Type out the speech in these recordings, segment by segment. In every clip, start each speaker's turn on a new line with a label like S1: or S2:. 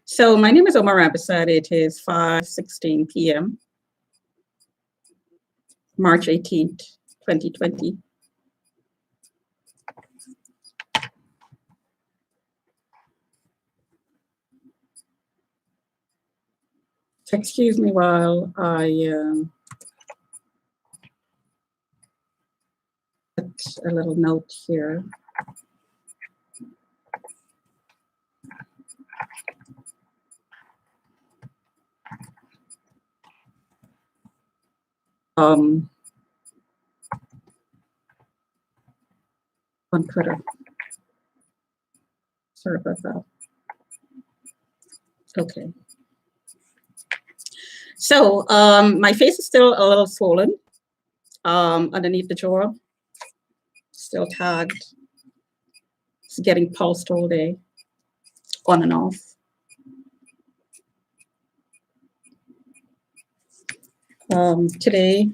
S1: So my name is Omar Abasad. It is 5:16 p.m., March 18th, 2020. Excuse me while I put a little note here. On Twitter. Sorry about that. Okay. So my face is still a little swollen underneath the jaw, still tagged. It's getting pulsed all day, on and off. Today,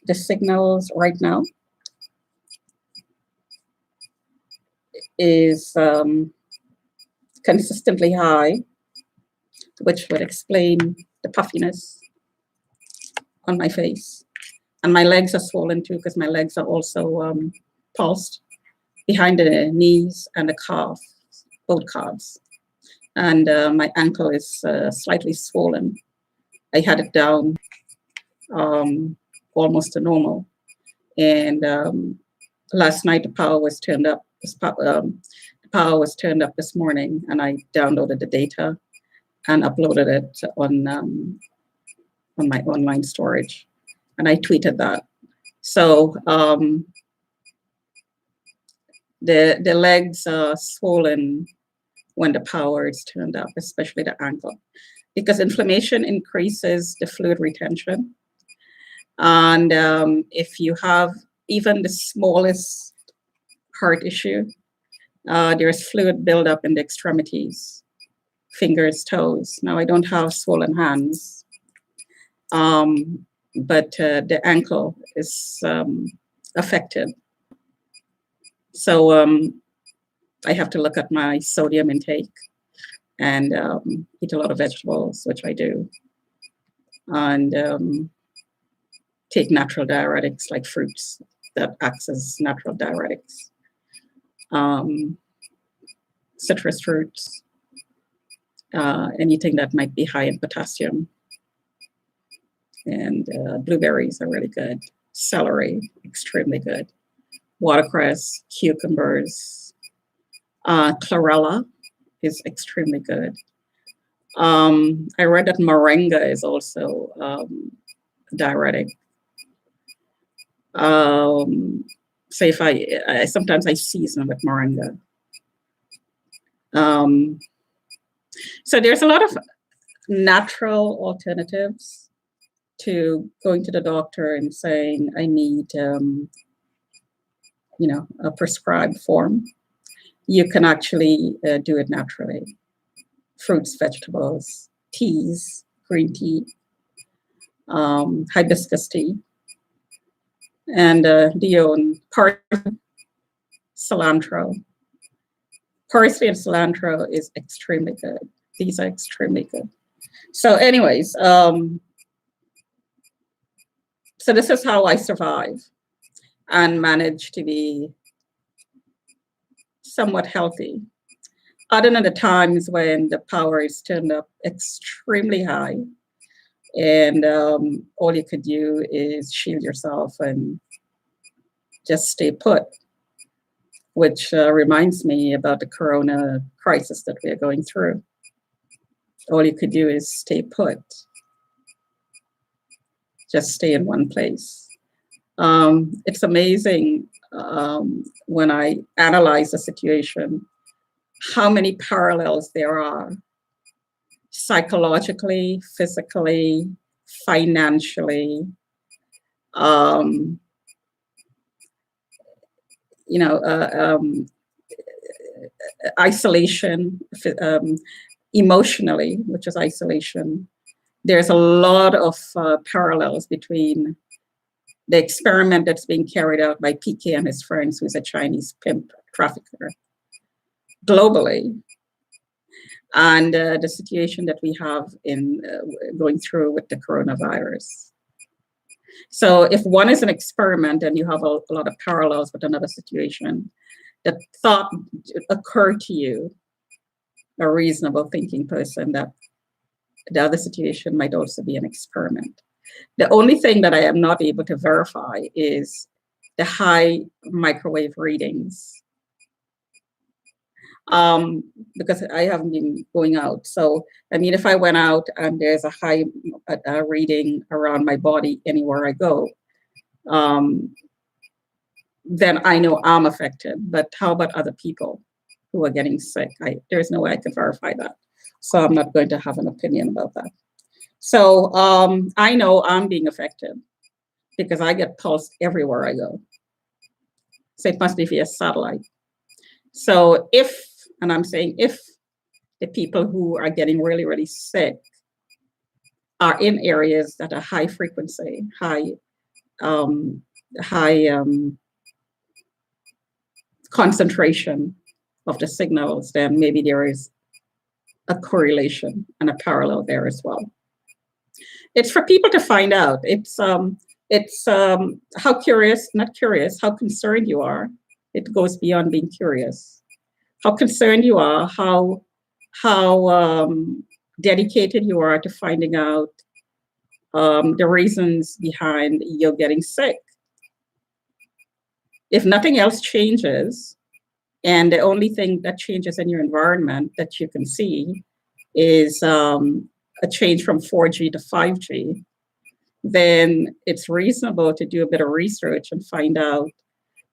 S1: the signals right now is consistently high, which would explain the puffiness on my face. And my legs are swollen too, because my legs are also pulsed behind the knees and the calf, both calves. And my ankle is slightly swollen. I had it down almost to normal. And last night the power was turned up. The power was turned up this morning, and I downloaded the data and uploaded it on my online storage, and I tweeted that. So the legs are swollen when the power is turned up, especially the ankle, because inflammation increases the fluid retention. And if you have even the smallest heart issue, there's fluid buildup in the extremities, fingers, toes. Now, I don't have swollen hands, but the ankle is affected. So I have to look at my sodium intake and eat a lot of vegetables, which I do, and take natural diuretics like fruits that acts as natural diuretics, citrus fruits, anything that might be high in potassium. And blueberries are really good. Celery, extremely good. Watercress, cucumbers, chlorella is extremely good. I read that moringa is also diuretic. So if I sometimes I season with moringa. So there's a lot of natural alternatives to going to the doctor and saying, I need, a prescribed form. You can actually do it naturally. Fruits, vegetables, teas, green tea, hibiscus tea, and parsley, cilantro. Parsley and cilantro is extremely good. These are extremely good. So anyways, so this is how I survive and manage to be somewhat healthy, other than the times when the power is turned up extremely high, and all you could do is shield yourself and just stay put, which reminds me about the corona crisis that we are going through. All you could do is stay put, just stay in one place. It's amazing when I analyze the situation, how many parallels there are psychologically, physically, financially, isolation, emotionally, which is isolation. There's a lot of parallels between the experiment that's being carried out by PK and his friends, who's a Chinese pimp trafficker, globally, and the situation that we have in going through with the coronavirus. So if one is an experiment and you have a lot of parallels with another situation, the thought occurred to you, a reasonable thinking person, that the other situation might also be an experiment. The only thing that I am not able to verify is the high microwave readings, because I haven't been going out. So, I mean, if I went out and there's a high reading around my body anywhere I go, then I know I'm affected. But how about other people who are getting sick? There's no way I can verify that. So I'm not going to have an opinion about that. So I know I'm being affected because I get pulsed everywhere I go. So it must be via satellite. So if, and I'm saying if, the people who are getting really, really sick are in areas that are high frequency, high concentration of the signals, then maybe there is a correlation and a parallel there as well. It's for people to find out. It's how curious, not curious, how concerned you are. It goes beyond being curious. How concerned you are, how dedicated you are to finding out the reasons behind you getting sick. If nothing else changes, and the only thing that changes in your environment that you can see is a change from 4G to 5G, then it's reasonable to do a bit of research and find out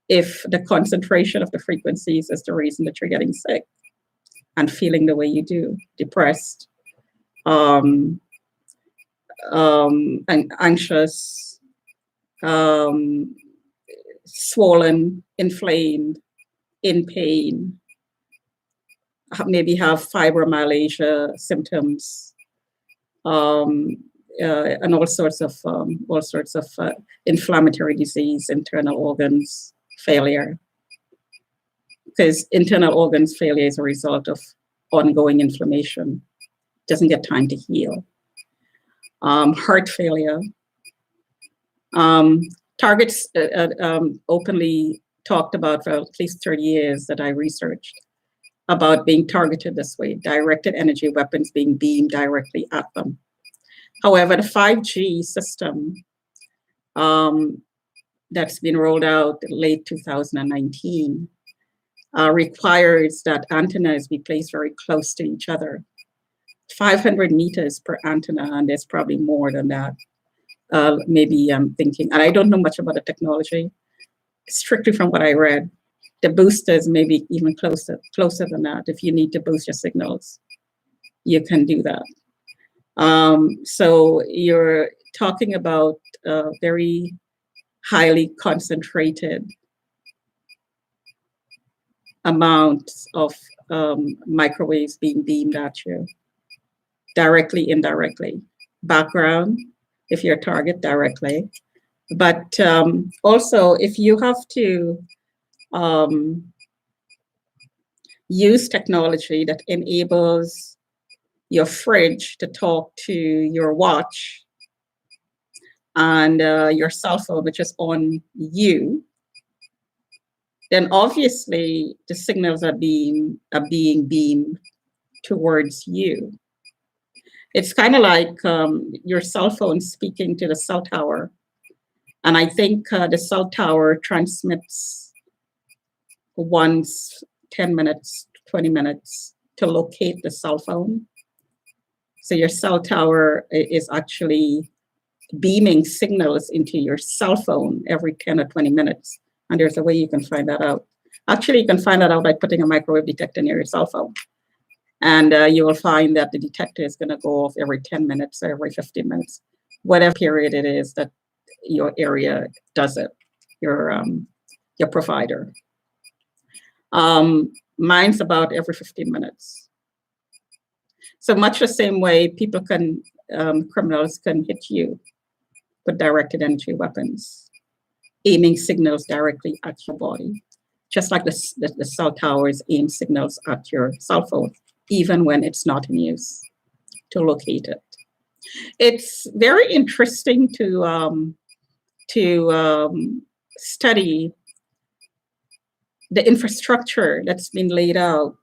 S1: if the concentration of the frequencies is the reason that you're getting sick and feeling the way you do, depressed, and anxious, swollen, inflamed, in pain, maybe have fibromyalgia symptoms, and all sorts of inflammatory disease, internal organs failure. Because internal organs failure is a result of ongoing inflammation. Doesn't get time to heal. Heart failure. Targets openly talked about for at least 30 years that I researched about being targeted this way, directed energy weapons being beamed directly at them. However, the 5G system that's been rolled out late 2019 requires that antennas be placed very close to each other. 500 meters per antenna, and there's probably more than that. Maybe I'm thinking, and I don't know much about the technology, strictly from what I read, the boosters may be even closer than that. If you need to boost your signals, you can do that. So you're talking about very highly concentrated amounts of microwaves being beamed at you, directly, indirectly. Background, if you're a target, directly. But also, if you have to use technology that enables your fridge to talk to your watch and your cell phone, which is on you, then obviously the signals are being beamed towards you. It's kind of like your cell phone speaking to the cell tower. And I think the cell tower transmits once 10 minutes, 20 minutes to locate the cell phone. So your cell tower is actually beaming signals into your cell phone every 10 or 20 minutes. And there's a way you can find that out. Actually, you can find that out by putting a microwave detector near your cell phone. And you will find that the detector is going to go off every 10 minutes or every 15 minutes, whatever period it is that your area does it, your provider. Mine's about every 15 minutes. So much the same way people can, criminals can hit you with directed energy weapons, aiming signals directly at your body, just like the cell towers aim signals at your cell phone. even when it's not in use, to locate it. It's very interesting to study the infrastructure that's been laid out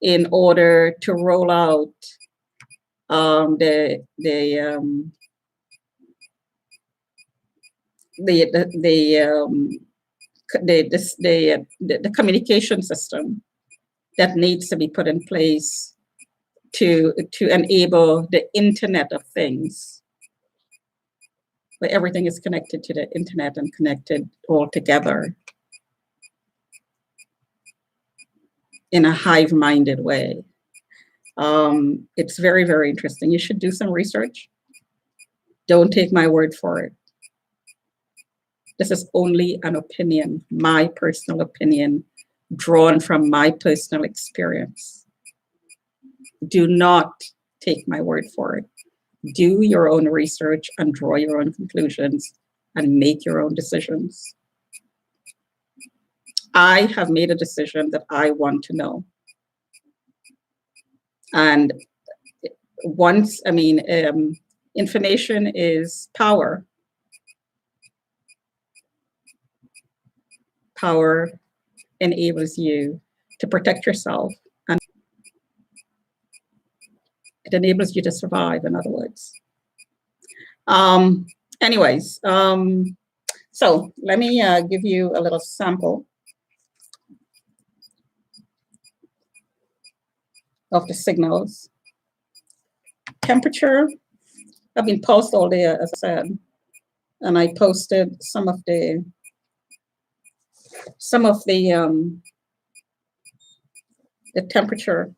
S1: in order to roll out the communication system that needs to be put in place to enable the Internet of Things, where everything is connected to the internet and connected all together in a hive-minded way. It's very, very interesting. You should do some research. Don't take my word for it. This is only an opinion, my personal opinion, drawn from my personal experience. Do not take my word for it. Do your own research and draw your own conclusions and make your own decisions. I have made a decision that I want to know. And once, information is power. Power enables you to protect yourself, and it enables you to survive, in other words. Anyways, so let me give you a little sample of the signals. Temperature, I've been pulsed all day, as I said, and I posted some of the temperature,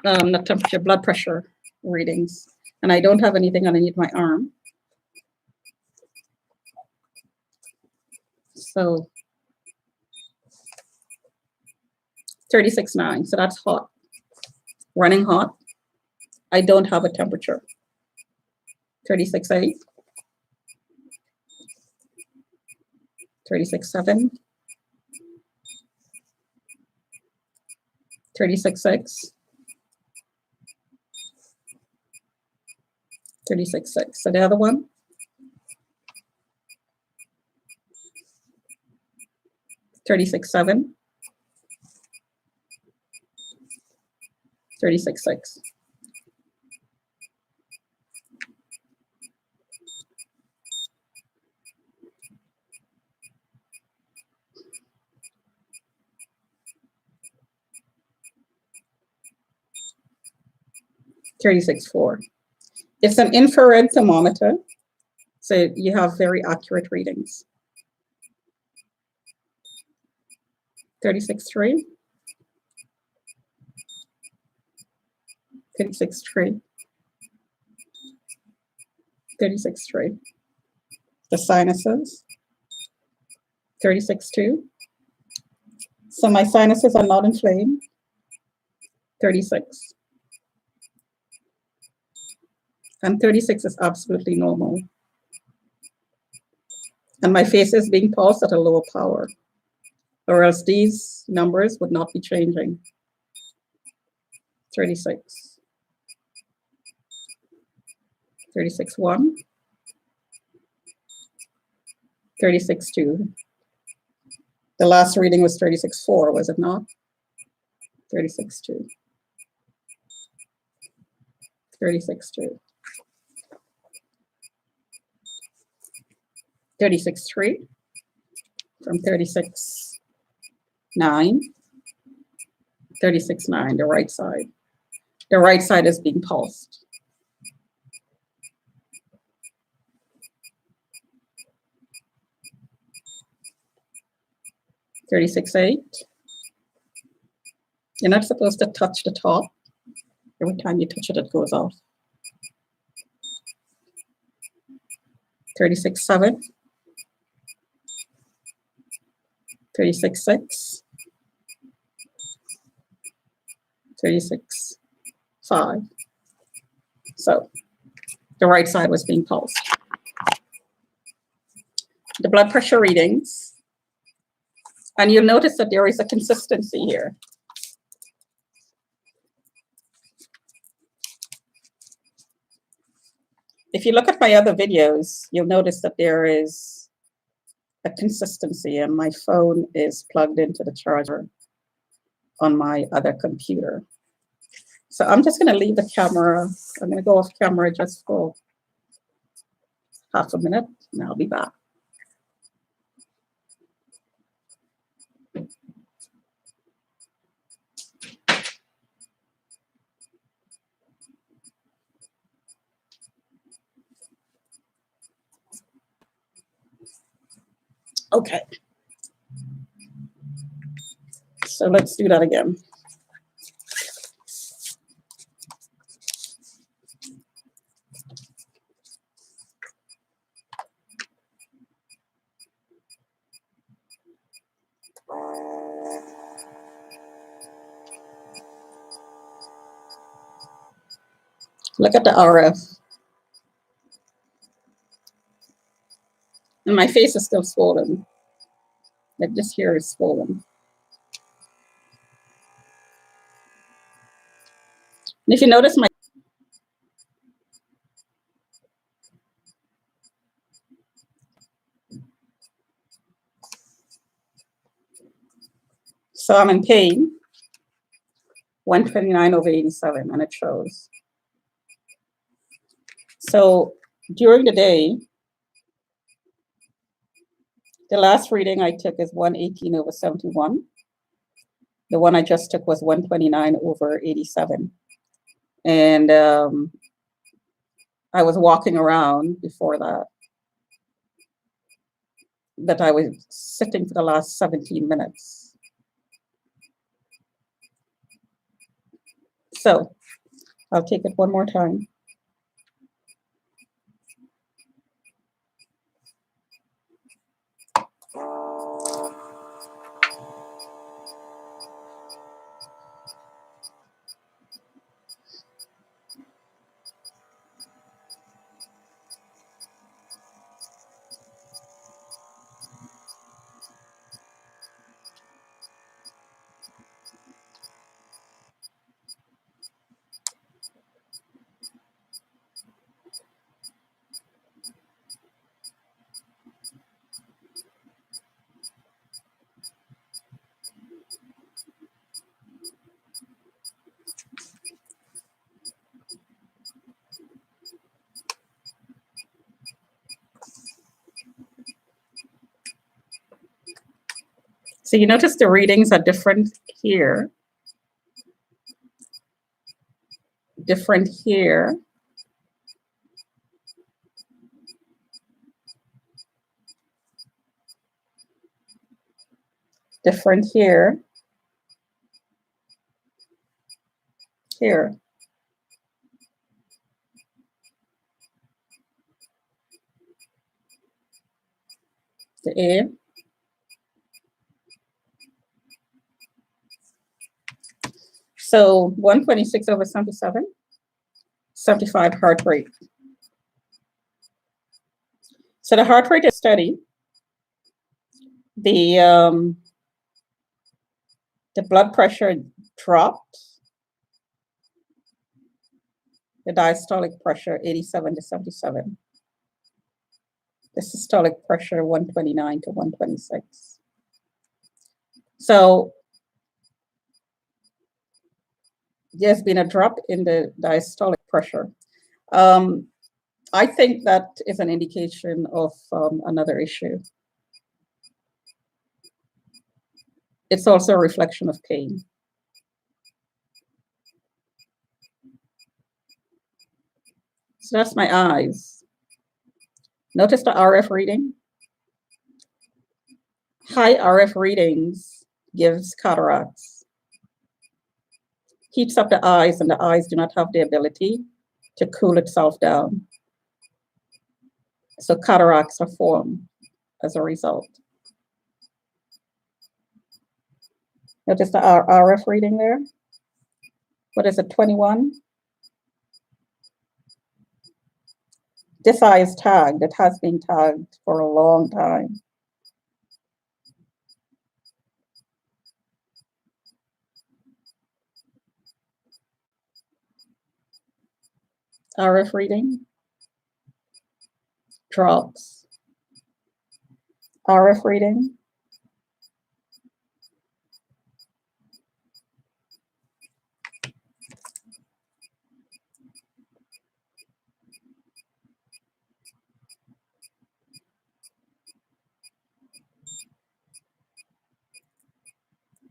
S1: not temperature, blood pressure readings, and I don't have anything underneath my arm. So 36.9, so that's hot, running hot. I don't have a temperature. 36.8, 36.7, 36.6, 36.6. So the other one, 36.7, 36.6. $36.4. It's an infrared thermometer, so you have very accurate readings. 36.3, 36.3, 36.3. The sinuses, 36.2. So my sinuses are not inflamed, 36. And 36 is absolutely normal. And my face is being pulsed at a lower power, or else these numbers would not be changing. 36. 36.1. 36.2. The last reading was 36.4, was it not? 36.2. 36.2. 36.3 from 36.9. 36.9, the right side. The right side is being pulsed. 36.8. You're not supposed to touch the top. Every time you touch it, it goes off. 36.7. 36.6. 36.5. So the right side was being pulsed. The blood pressure readings And you'll notice that there is a consistency here. If you look at my other videos, you'll notice that there is a consistency, and my phone is plugged into the charger on my other computer. So I'm just going to leave the camera. I'm going to go off camera just for half a minute, and I'll be back. Okay. So let's do that again. Look at the RF. And my face is still swollen. Like this here is swollen. And if you notice my so I'm in pain, 129/87, and it shows. So during the day, the last reading I took is 118/71. The one I just took was 129/87. And I was walking around before that I was sitting for the last 17 minutes. So I'll take it one more time. So you notice the readings are different here, different here, different here, here. The A. So 126/77, 75 heart rate. So the heart rate is steady. The blood pressure dropped. The diastolic pressure 87/77. The systolic pressure 129/126. So there's been a drop in the diastolic pressure. I think that is an indication of another issue. It's also a reflection of pain. So that's my eyes. Notice the RF reading. High RF readings gives cataracts. Heats up the eyes, and the eyes do not have the ability to cool itself down. So cataracts are formed as a result. Notice the RF reading there. What is it, 21? This eye is tagged. It has been tagged for a long time. RF reading, drops, RF reading,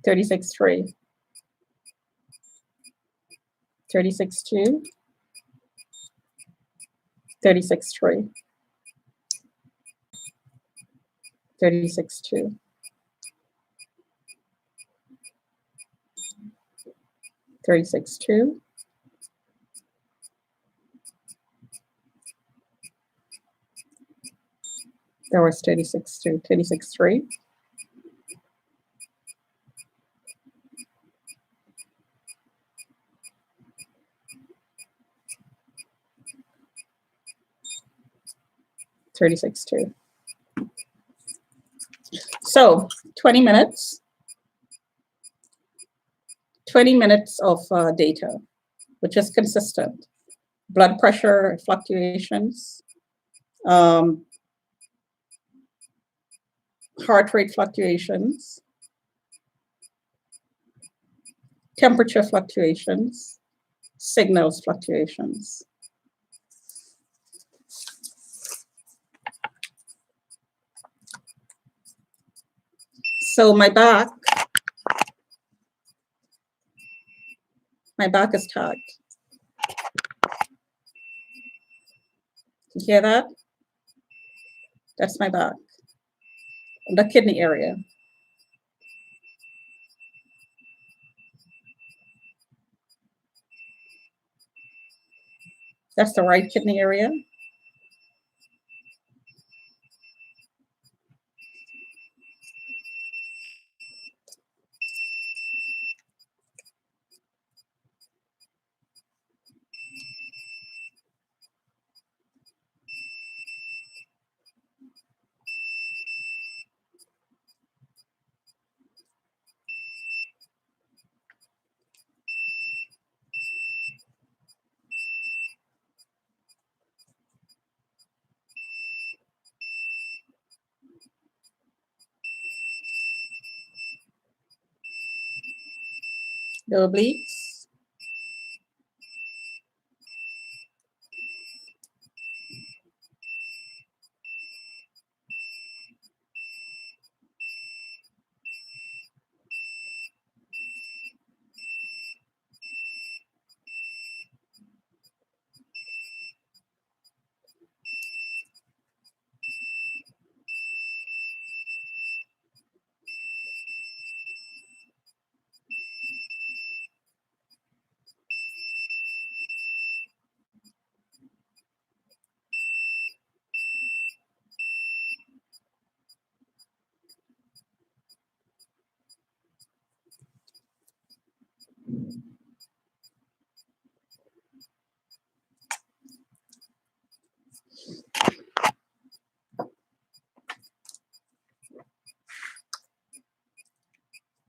S1: $36.3, $36.2, $36.3, $36.2, $36.2, there was $36.2, $36.3, $36.2. So 20 minutes, 20 minutes of data, which is consistent. Blood pressure fluctuations, heart rate fluctuations, temperature fluctuations, signals fluctuations. So my back is tagged. You hear that? That's my back, the kidney area. That's the right kidney area. The obliques.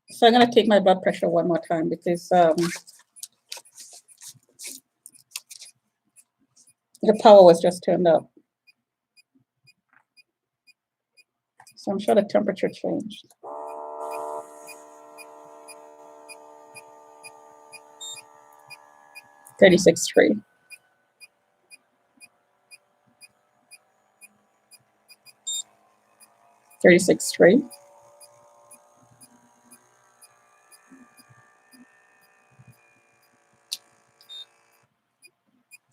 S1: So I'm gonna take my blood pressure one more time because the power was just turned up. So I'm sure the temperature changed. $36.3. $36.3.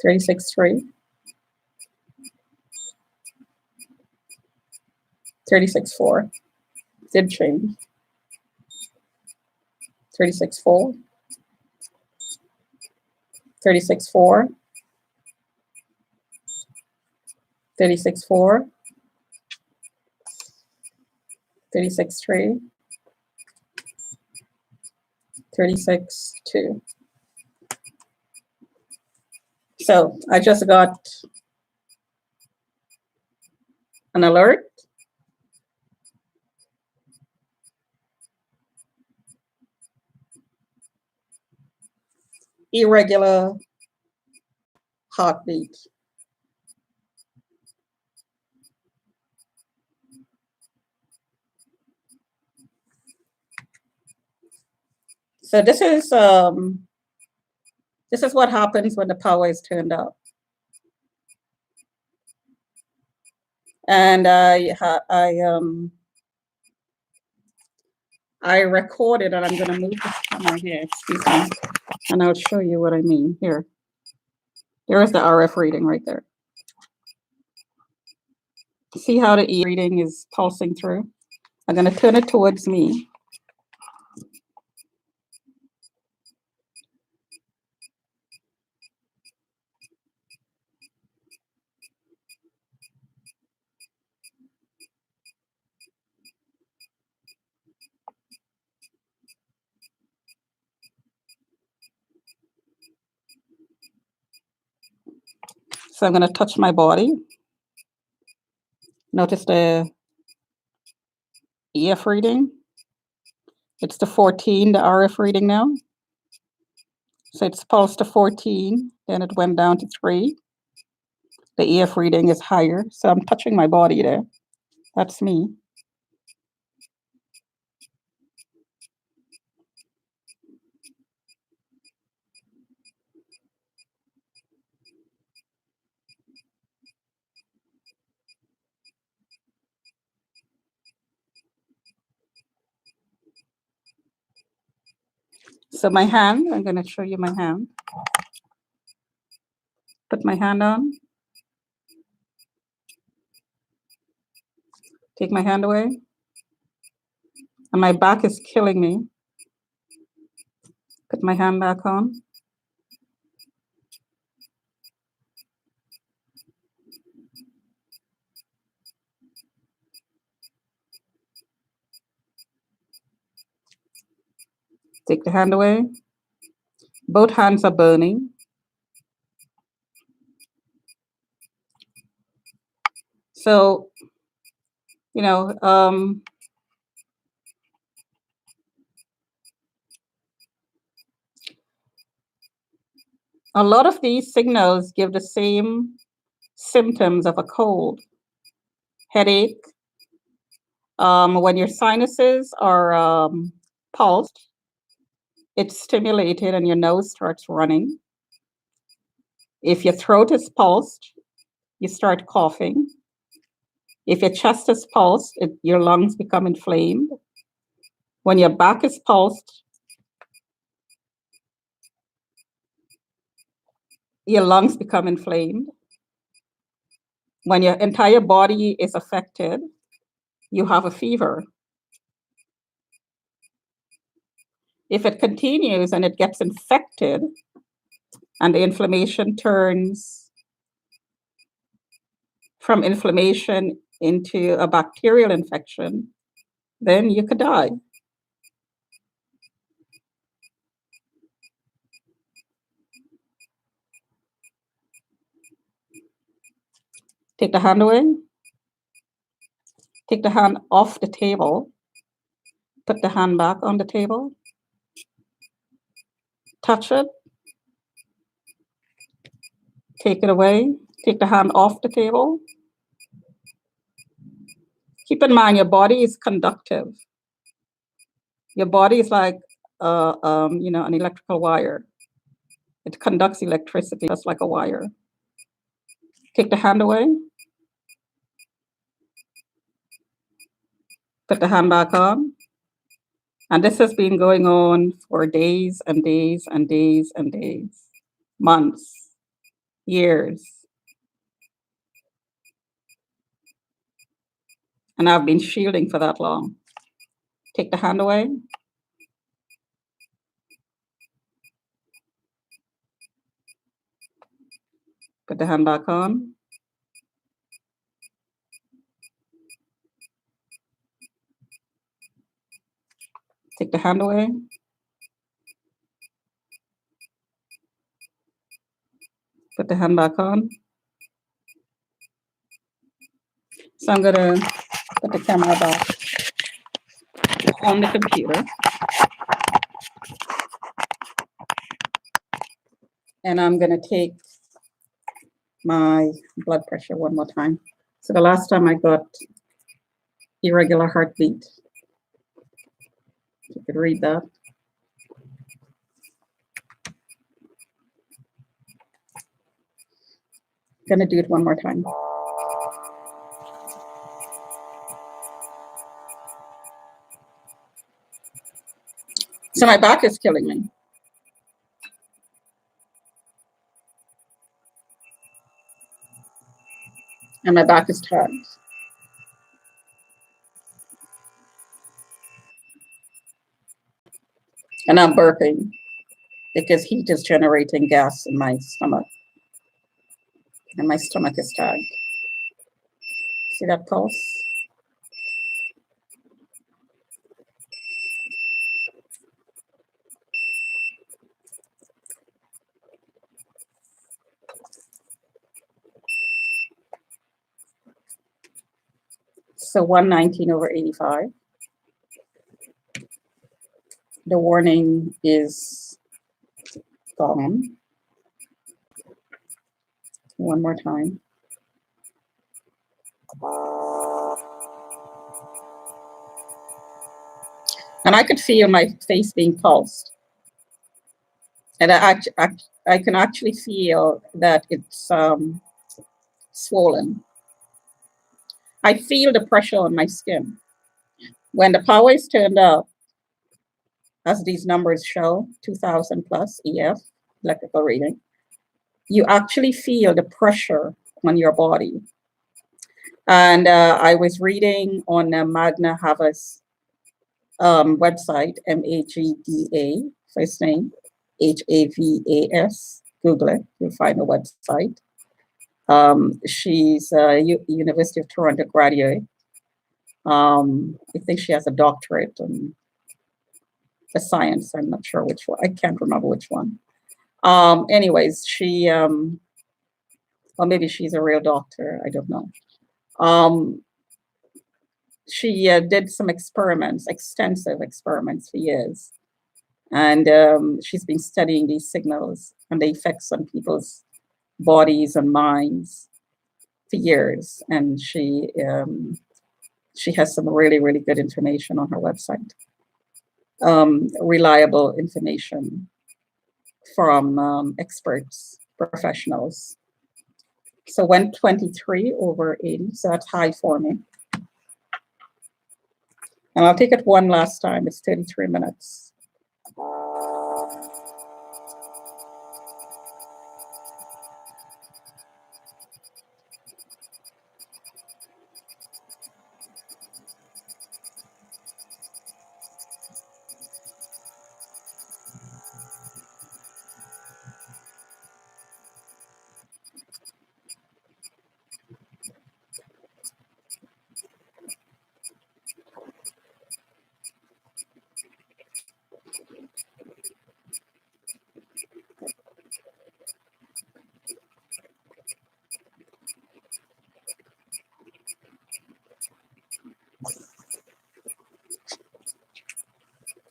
S1: $36.3. $36.4. Did change. $36.4. $36.4. $36.4. $36.3. $36.2. So I just got an alert. Irregular heartbeat. So this is what happens when the power is turned up. And I recorded, and I'm going to move this camera here, excuse me, and I'll show you what I mean here. There's the RF reading right there. See how the E reading is pulsing through? I'm going to turn it towards me. So I'm going to touch my body. Notice the EF reading. It's the 14, the RF reading now. So it's pulsed to 14, then it went down to 3. The EF reading is higher, so I'm touching my body there. That's me. So my hand, I'm going to show you my hand. Put my hand on. Take my hand away. And my back is killing me. Put my hand back on. Take the hand away. Both hands are burning. So, you know, a lot of these signals give the same symptoms of a cold, headache. When your sinuses are pulsed, it's stimulated and your nose starts running. If your throat is pulsed, you start coughing. If your chest is pulsed, your lungs become inflamed. When your back is pulsed, your lungs become inflamed. When your entire body is affected, you have a fever. If it continues and it gets infected and the inflammation turns from inflammation into a bacterial infection, then you could die. Take the hand away. Take the hand off the table. Put the hand back on the table. Touch it. Take it away. Take the hand off the table. Keep in mind, your body is conductive. Your body is like, an electrical wire. It conducts electricity just like a wire. Take the hand away. Put the hand back on. And this has been going on for days and days and days and days, months, years. And I've been shielding for that long. Take the hand away. Put the hand back on. Take the hand away. Put the hand back on. So I'm gonna put the camera back on the computer. And I'm gonna take my blood pressure one more time. So the last time I got irregular heartbeat. You could read that. Gonna do it one more time. So my back is killing me. And my back is tired. And I'm burping because heat is generating gas in my stomach. And my stomach is tired. See that pulse? So 119/85. The warning is gone. One more time. And I could feel my face being pulsed. And I can actually feel that it's swollen. I feel the pressure on my skin. When the power is turned up, as these numbers show, 2000 plus EF, electrical reading, you actually feel the pressure on your body. And I was reading on Magna Havas website, MAGDA, first name, HAVAS, Google it, you'll find the website. She's a University of Toronto graduate. I think she has a doctorate in the science. I'm not sure which one. I can't remember which one. Anyways, she, or maybe she's a real doctor. I don't know. She did some experiments, extensive experiments for years. And she's been studying these signals and the effects on people's bodies and minds for years. And she has some really, really good information on her website. Reliable information from experts, professionals. So 123/80, so that's high for me. And I'll take it one last time, it's 33 minutes.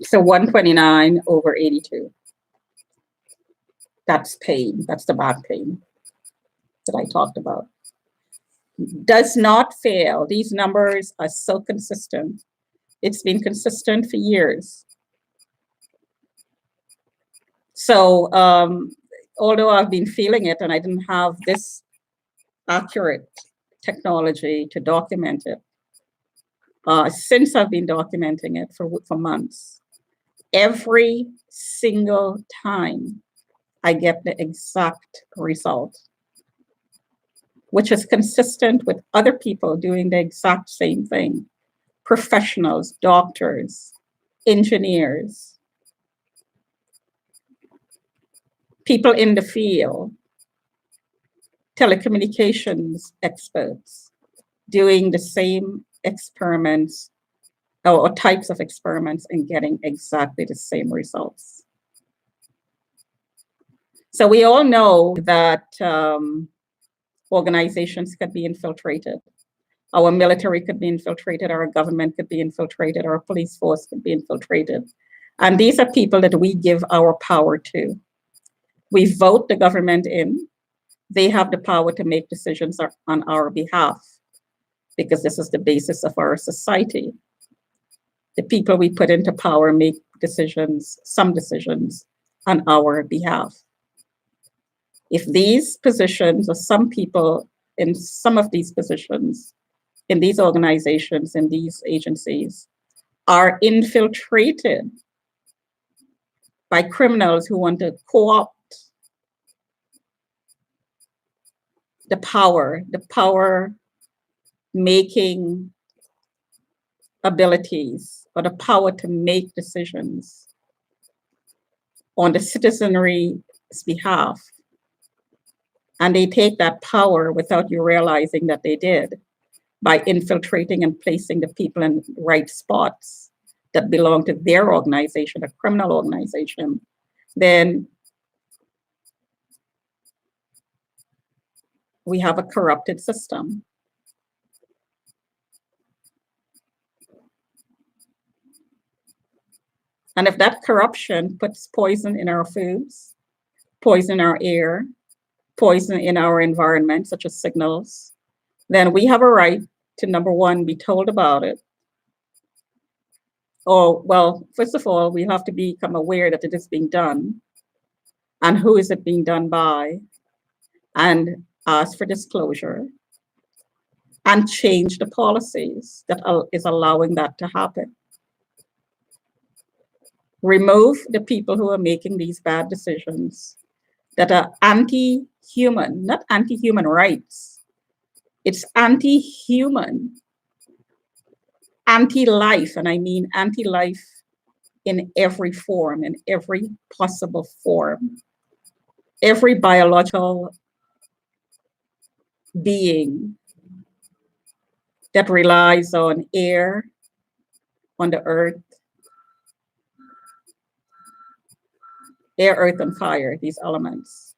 S1: So 129/82. That's pain. That's the back pain that I talked about. Does not fail. These numbers are so consistent. It's been consistent for years. So although I've been feeling it and I didn't have this accurate technology to document it, since I've been documenting it for months, every single time I get the exact result, which is consistent with other people doing the exact same thing. Professionals, doctors, engineers, people in the field, telecommunications experts doing the same experiments or types of experiments and getting exactly the same results. So we all know that organizations could be infiltrated. Our military could be infiltrated, our government could be infiltrated, our police force could be infiltrated. And these are people that we give our power to. We vote the government in. They have the power to make decisions on our behalf because this is the basis of our society. The people we put into power make decisions, some decisions on our behalf. If these positions or some people in some of these positions, in these organizations, in these agencies, are infiltrated by criminals who want to co-opt the power making abilities or the power to make decisions on the citizenry's behalf. And they take that power without you realizing that they did by infiltrating and placing the people in right spots that belong to their organization, a criminal organization. Then we have a corrupted system. And if that corruption puts poison in our foods, poison in our air, poison in our environment, such as signals, then we have a right to, number one, be told about it. Or, well, first of all, we have to become aware that it is being done and who is it being done by, and ask for disclosure and change the policies that is allowing that to happen. Remove the people who are making these bad decisions that are anti-human, not anti-human rights. It's anti-human, anti-life, and I mean anti-life in every form, in every possible form. Every biological being that relies on air, on the earth, air, earth, and fire, these elements,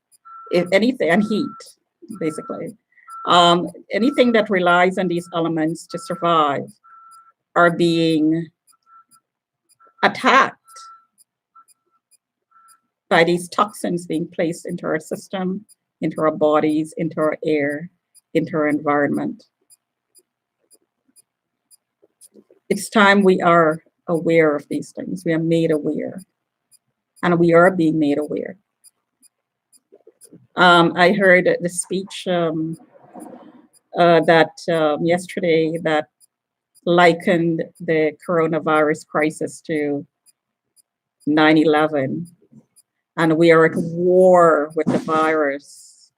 S1: if anything, and heat, basically. Anything that relies on these elements to survive are being attacked by these toxins being placed into our system, into our bodies, into our air, into our environment. It's time we are aware of these things. We are made aware, and we are being made aware. I heard the speech yesterday that likened the coronavirus crisis to 9/11, and we are at war with the virus.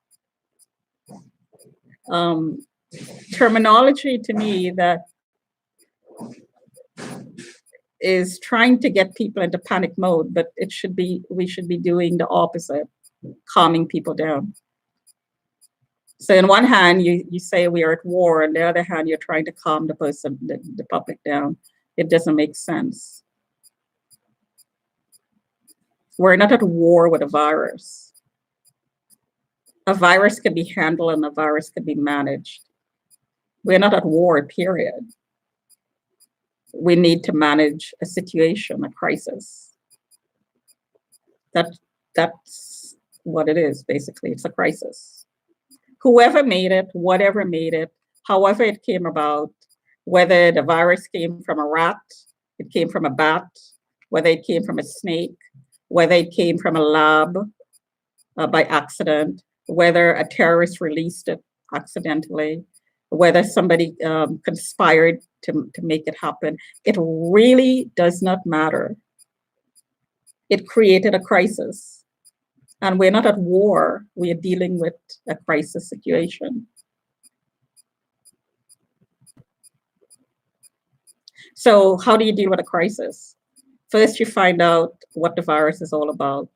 S1: Terminology to me that is trying to get people into panic mode, but we should be doing the opposite, calming people down. So on one hand, you say we are at war, on the other hand, you're trying to calm the public down. It doesn't make sense. We're not at war with a virus. A virus can be handled and a virus can be managed. We're not at war, period. We need to manage a situation, a crisis. That's what it is, basically. It's a crisis. Whoever made it, whatever made it, however it came about, whether the virus came from a rat, it came from a bat, whether it came from a snake, whether it came from a lab by accident, whether a terrorist released it accidentally, whether somebody conspired to make it happen, it really does not matter. It created a crisis. And we're not at war, we are dealing with a crisis situation. So how do you deal with a crisis? First, you find out what the virus is all about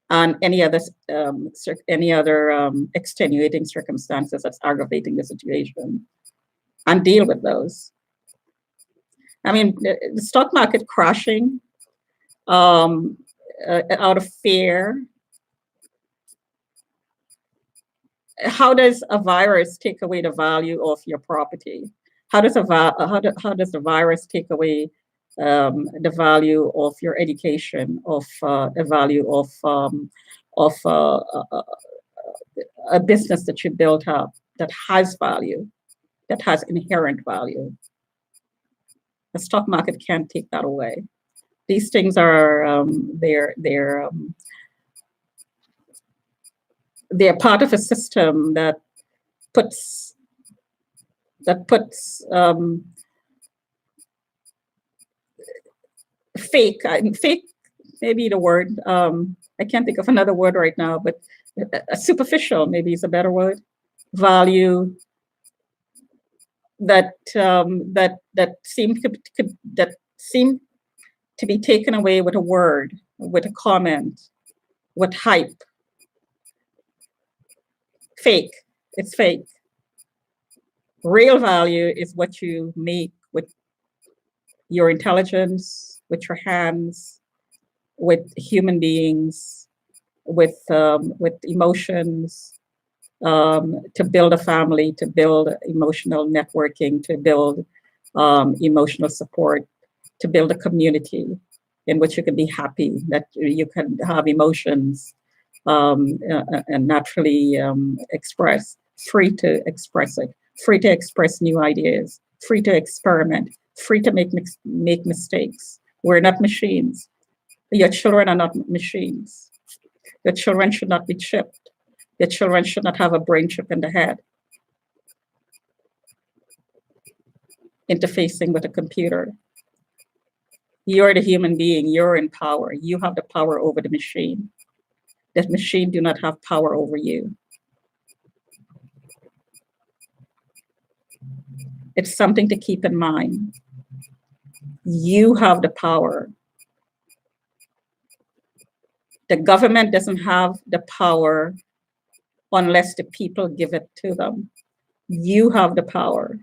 S1: and any other extenuating circumstances that's aggravating the situation, and deal with those. I mean, the stock market crashing out of fear. How does a virus take away the value of your property? How does the virus take away the value of your education, of the value of a business that you built up that has value, that has inherent value. The stock market can't take that away. These things are they're part of a system that puts fake maybe the word, I can't think of another word right now, but a superficial maybe is a better word, value that seem to be taken away with a word, with a comment, with hype. Fake. It's fake. Real value is what you make with your intelligence, with your hands, with human beings, with emotions, to build a family, to build emotional networking, to build emotional support, to build a community in which you can be happy, that you can have emotions and naturally express, free to express it, free to express new ideas, free to experiment, free to make mistakes. We're not machines. Your children are not machines. Your children should not be chipped. Your children should not have a brain chip in the head, interfacing with a computer. You're the human being. You're in power. You have the power over the machine. The machine do not have power over you. It's something to keep in mind. You have the power. The government doesn't have the power unless the people give it to them. You have the power.